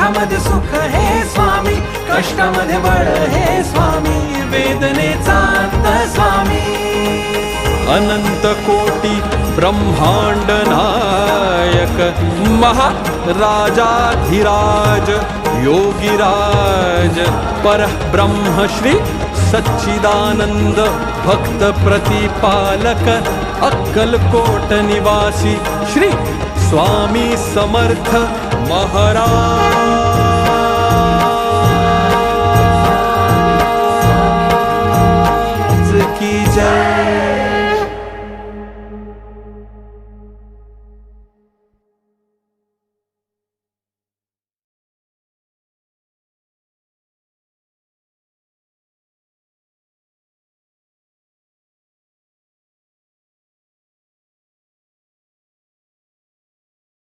दुःखामध्ये सुख हे स्वामी, कष्टामध्ये बळ हे स्वामी, वेदनेचा अंत स्वामी. अनंत कोटी ब्रह्मांड नायक महाराजाधिराज योगीराज परब्रह्म श्री सच्चिदानंद भक्त प्रतिपालक अक्कलकोट निवासी श्री स्वामी समर्थ महाराज की जय.